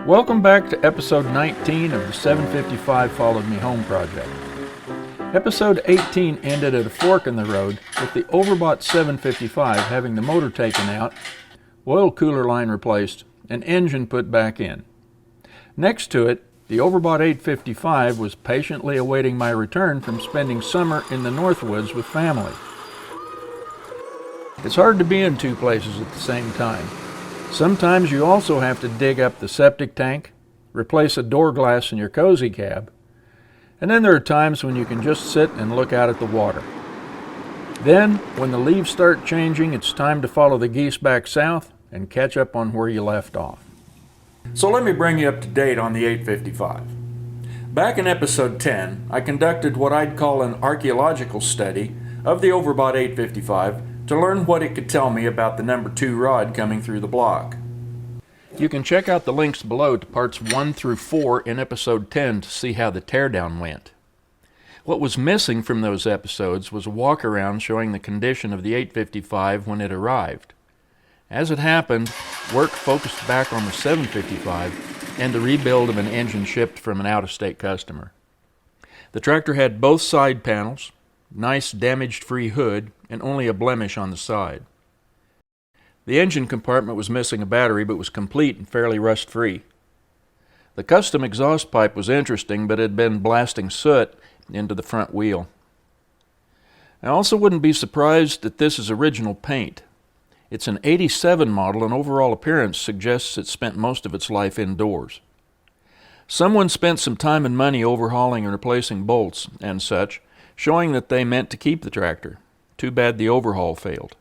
Welcome back to episode 19 of the 755 Followed Me Home project. Episode 18 ended at a fork in the road with the Overbought 755 having the motor taken out, oil cooler line replaced, and engine put back in. Next to it, the Overbought 855 was patiently awaiting my return from spending summer in the Northwoods with family. It's hard to be in two places at the same time. Sometimes you also have to dig up the septic tank, replace a door glass in your cozy cab, and then there are times when you can just sit and look out at the water. Then, when the leaves start changing, it's time to follow the geese back south and catch up on where you left off. So let me bring you up to date on the 855. Back in episode 10, I conducted what I'd call an archaeological study of the Overbought 855 to learn what it could tell me about the number 2 rod coming through the block. You can check out the links below to parts 1 through 4 in episode 10 to see how the teardown went. What was missing from those episodes was a walk-around showing the condition of the 855 when it arrived. As it happened, work focused back on the 755 and the rebuild of an engine shipped from an out-of-state customer. The tractor had both side panels, nice damage-free hood, and only a blemish on the side. The engine compartment was missing a battery but was complete and fairly rust-free. The custom exhaust pipe was interesting but had been blasting soot into the front wheel. I also wouldn't be surprised that this is original paint. It's an 87 model and overall appearance suggests it spent most of its life indoors. Someone spent some time and money overhauling and replacing bolts and such, showing that they meant to keep the tractor. Too bad the overhaul failed.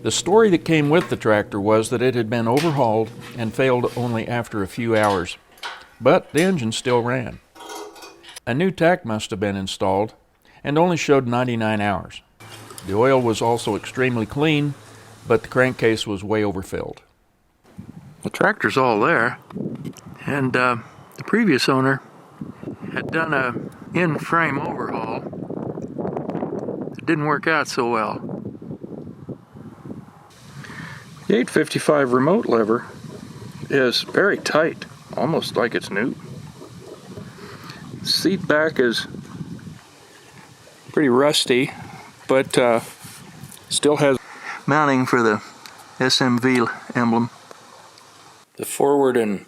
The story that came with the tractor was that it had been overhauled and failed only after a few hours, but the engine still ran. A new tach must have been installed and only showed 99 hours. The oil was also extremely clean, but the crankcase was way overfilled. The tractor's all there, and the previous owner had done a in-frame overhaul. It didn't work out so well. The 855 remote lever is very tight, almost like it's new. The seat back is pretty rusty, but still has mounting for the SMV emblem. The forward and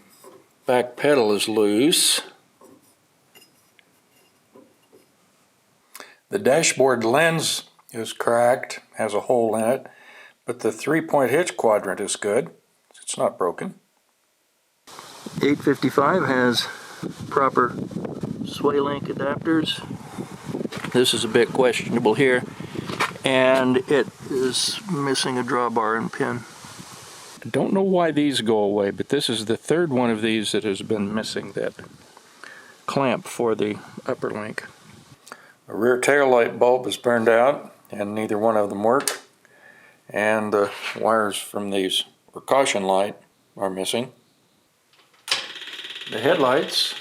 back pedal is loose. The dashboard lens is cracked, has a hole in it, but the 3-point hitch quadrant is good. It's not broken. 855 has proper sway link adapters. This is a bit questionable here, and it is missing a drawbar and pin. I don't know why these go away, but this is the third one of these that has been missing that clamp for the upper link. A rear tail light bulb is burned out, and neither one of them work. And the wires from these caution light are missing. The headlights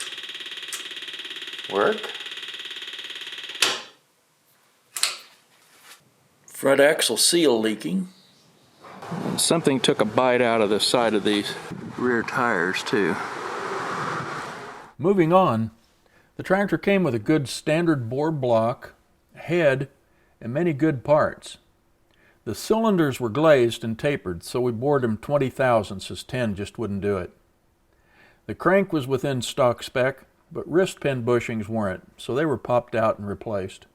work. Front axle seal leaking. And something took a bite out of the side of these rear tires too. Moving on, the tractor came with a good standard bore block, head, and many good parts. The cylinders were glazed and tapered, so we bored them 20 thousandths as 10 just wouldn't do it. The crank was within stock spec, but wrist pin bushings weren't, so they were popped out and replaced.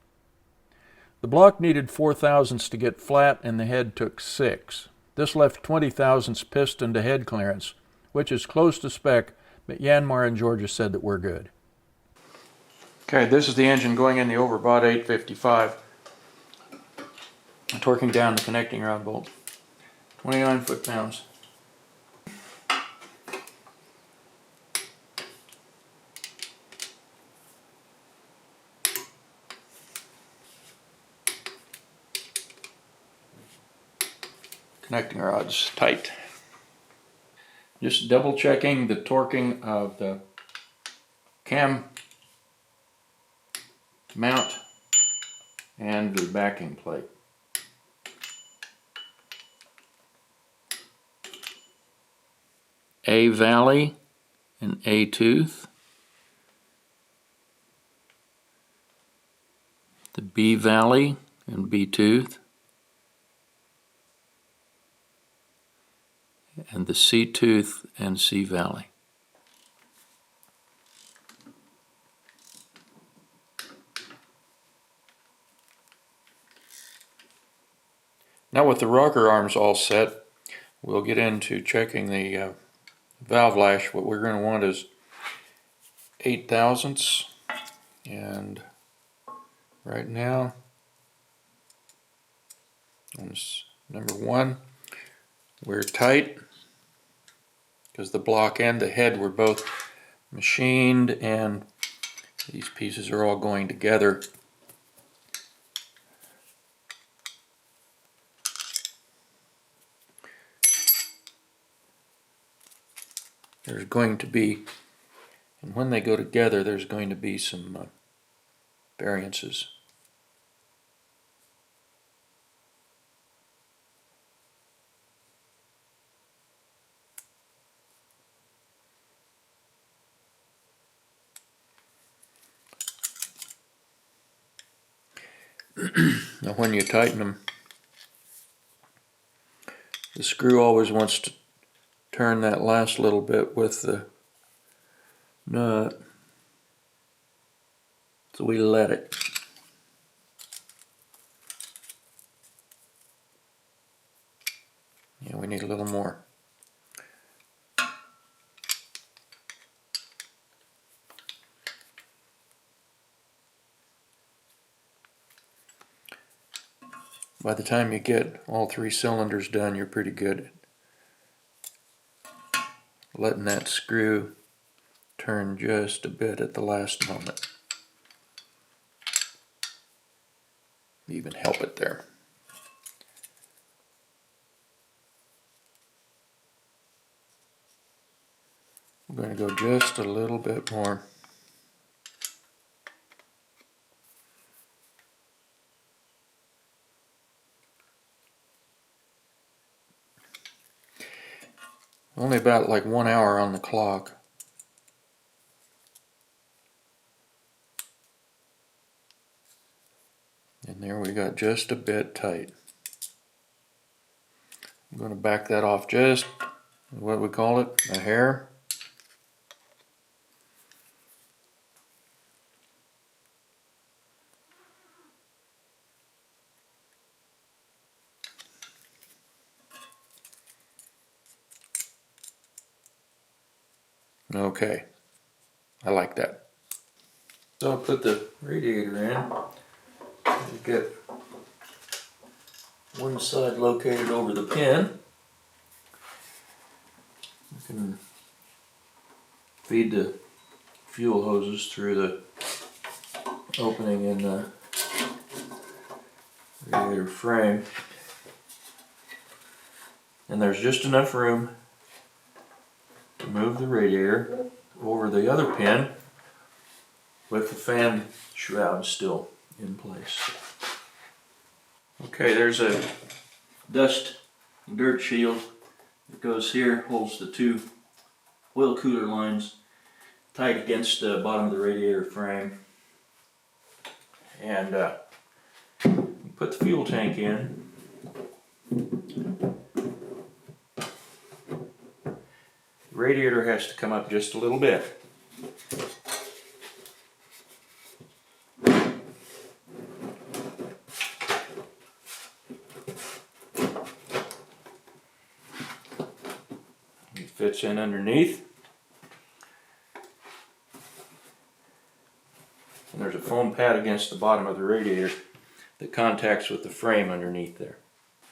The block needed 4 thousandths to get flat, and the head took 6. This left 20 thousandths piston to head clearance, which is close to spec, but Yanmar and Georgia said that we're good. Okay, this is the engine going in the Overbought 855. Torquing down the connecting rod bolt. 29 foot-pounds. Connecting rod's tight. Just double checking the torquing of the cam mount and the backing plate. A valley and A tooth, the B valley and B tooth, and the C tooth and C valley. Now with the rocker arms all set, we'll get into checking the valve lash. What we're going to want is 8 thousandths, and right now on number 1 we're tight because the block and the head were both machined, and these pieces are all going together. There's going to be, and when they go together, there's going to be some variances. Now when you tighten them, the screw always wants to turn that last little bit with the nut, so we let it. Yeah, we need a little more. By the time you get all 3 cylinders done, you're pretty good at letting that screw turn just a bit at the last moment. Even help it there. We're going to go just a little bit more. Only about like 1 hour on the clock. And there we got just a bit tight. I'm going to back that off just, what we call it, a hair. Okay, I like that. So I'll put the radiator in. You get one side located over the pin. You can feed the fuel hoses through the opening in the radiator frame. And there's just enough room to move the radiator over the other pin with the fan shroud still in place. Okay, there's a dust and dirt shield that goes here, holds the 2 oil cooler lines tight against the bottom of the radiator frame. And you put the fuel tank in. The radiator has to come up just a little bit. It fits in underneath. And there's a foam pad against the bottom of the radiator that contacts with the frame underneath there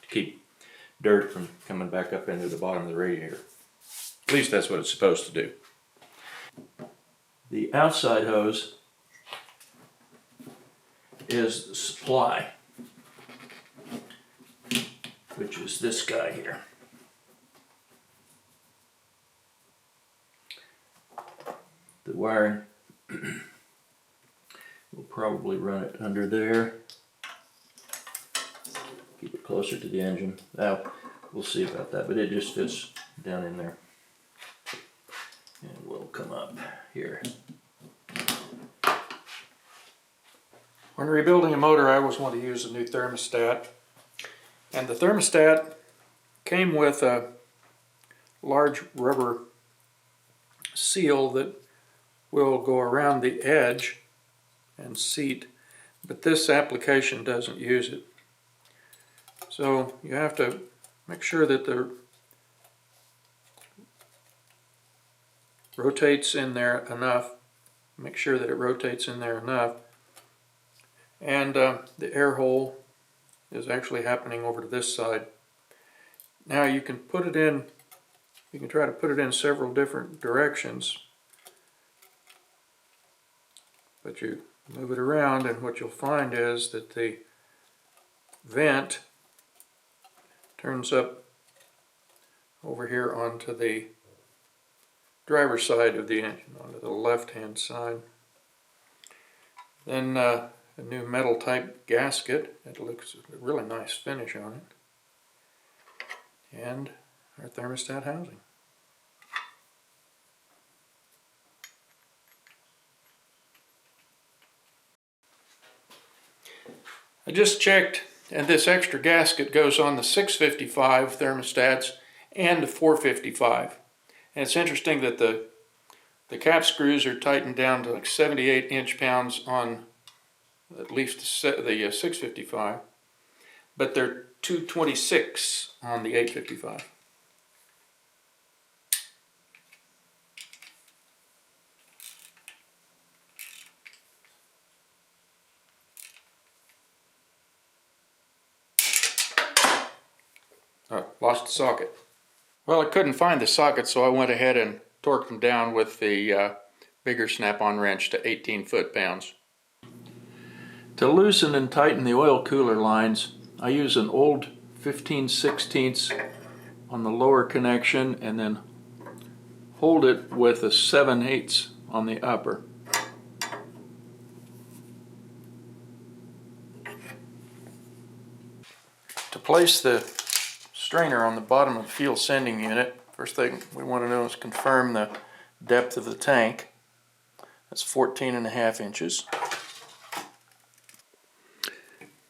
to keep dirt from coming back up into the bottom of the radiator. At least that's what it's supposed to do. The outside hose is the supply, which is this guy here. The wiring, we'll probably run it under there. Keep it closer to the engine. Now, we'll see about that, but it just fits down in there. come up here. When rebuilding a motor, I always want to use a new thermostat. And the thermostat came with a large rubber seal that will go around the edge and seat, but this application doesn't use it. So you have to make sure that the rotates in there enough. Make sure that it rotates in there enough. And the air hole is actually happening over to this side. Now you can put it in, you can try to put it in several different directions, but you move it around and what you'll find is that the vent turns up over here onto the driver's side of the engine, onto the left hand side. Then a new metal type gasket. It looks a really nice finish on it. And our thermostat housing. I just checked, and this extra gasket goes on the 655 thermostats and the 455. And it's interesting that the cap screws are tightened down to like 78 inch-pounds on at least the 655, but they're 226 on the 855. Oh, lost the socket. Well, I couldn't find the socket, so I went ahead and torqued them down with the bigger snap-on wrench to 18 foot-pounds. To loosen and tighten the oil cooler lines, I use an old 15/16 on the lower connection and then hold it with a 7/8 on the upper. To place the strainer on the bottom of the fuel sending unit, first thing we want to do is confirm the depth of the tank. That's 14.5 inches.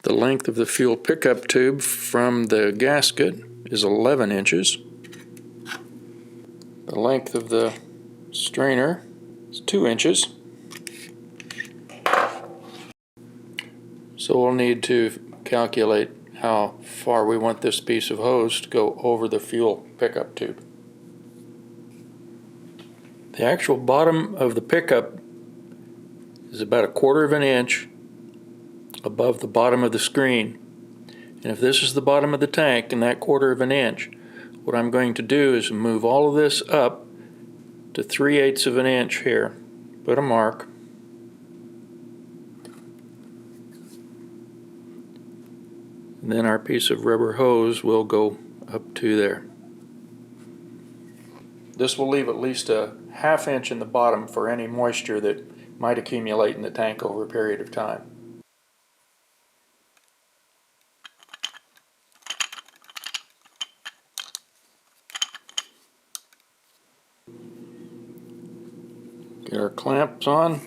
The length of the fuel pickup tube from the gasket is 11 inches. The length of the strainer is 2 inches. So we'll need to calculate how far we want this piece of hose to go over the fuel pickup tube. The actual bottom of the pickup is about 1/4 of an inch above the bottom of the screen. And if this is the bottom of the tank and that 1/4 of an inch, what I'm going to do is move all of this up to 3/8 of an inch here. Put a mark. And then our piece of rubber hose will go up to there. This will leave at least a 1/2 inch in the bottom for any moisture that might accumulate in the tank over a period of time. Get our clamps on.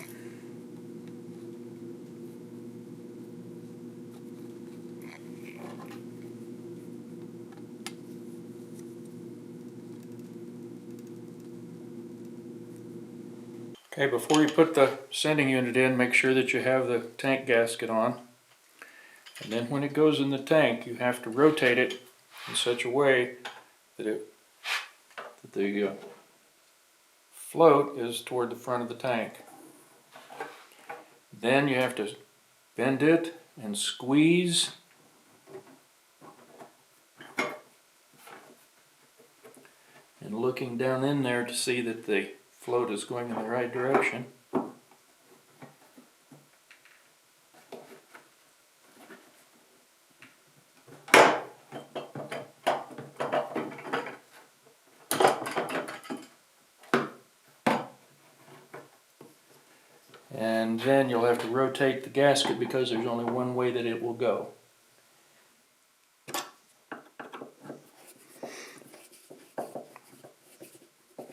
Okay, before you put the sending unit in, make sure that you have the tank gasket on. And then when it goes in the tank, you have to rotate it in such a way that the float is toward the front of the tank. Then you have to bend it and squeeze. And looking down in there to see that the float is going in the right direction. And then you'll have to rotate the gasket because there's only one way that it will go.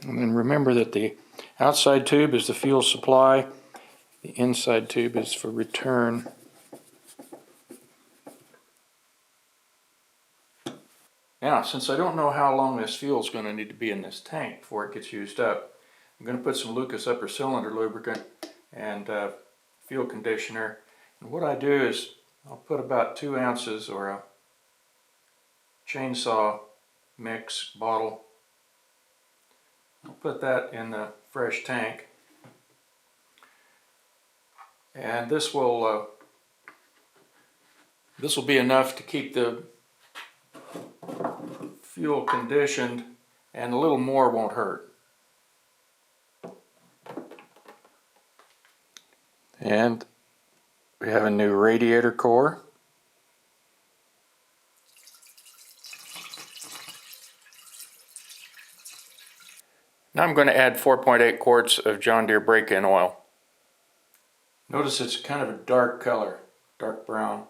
And then Remember that the outside tube is the fuel supply, the inside tube is for return. Now, since I don't know how long this fuel is going to need to be in this tank before it gets used up, I'm going to put some Lucas upper cylinder lubricant and fuel conditioner. And what I do is I'll put about 2 ounces or a chainsaw mix bottle. I'll put that in the fresh tank. And this will be enough to keep the fuel conditioned, and a little more won't hurt. And we have a new radiator core. Now I'm going to add 4.8 quarts of John Deere break-in oil. Notice it's kind of a dark color, dark brown.